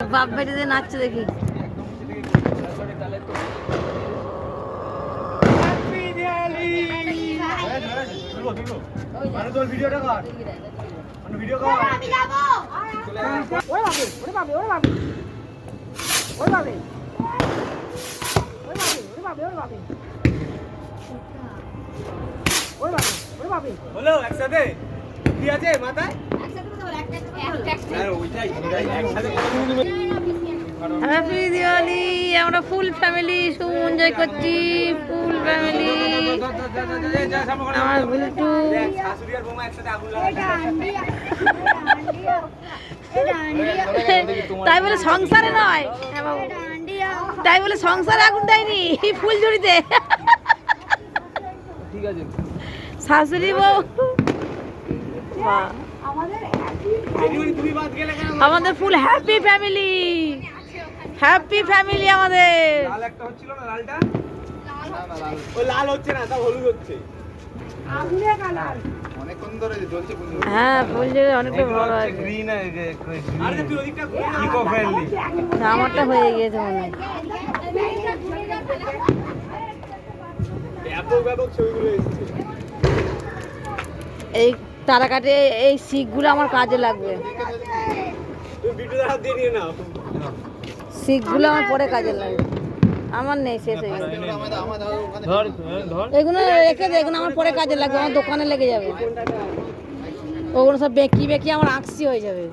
বাপ বেটিতে নাচছে দেখি। বলো একসাথে কি আছে মাথায়? হ্যাপি দিওয়ালি। আমরা ফুল ফ্যামিলি খুব এনজয় করছি। Full family. আমার বুলটু শাশুড়ি আর বৌমা একসাথে আগুন লাগাচ্ছে। তাই বলে সংসারে নয়, তাই বলে সংসারে আগুন দেয়নি, ফুল ঝুড়িতে। ঠিক আছে শাশুড়ি বউ তুমি বাদ গেলে কেন? আমাদের ফুল হ্যাপি ফ্যামিলি। হ্যাপি ফ্যামিলি আমাদের। লাল একটা হচ্ছিল না, লালটা ও লাল হচ্ছে না, তা হলুদ হচ্ছে। অনেকক্ষণ ধরে জ্বলছে। হ্যাঁ ফুল ঝুড়ি অনেকটা বড় আছে। গ্রিন আরে তুই ওদিকটা ইকো ফ্রেন্ডলি। আমারটা হয়ে গিয়েছে মনে হয়। ব্যাপক ব্যাপক ছবিগুলো এসেছে। এই তারাকাটে এই শিখগুলো আমার কাজে লাগবে। তুমি ভিডিও হাত দিয়ে নিয়ে নাও। শিখগুলো আমার পরে কাজে লাগবে। আমার নেই, শেষ হয়ে গেছে। ধর ধর এগুলো রেখে দে, এগুলো আমার পরে কাজে লাগবে, আমার দোকানে লেগে যাবে। ওগুলো সব বেঁকি বেঁকি আমার আঁকছি হয়ে যাবে।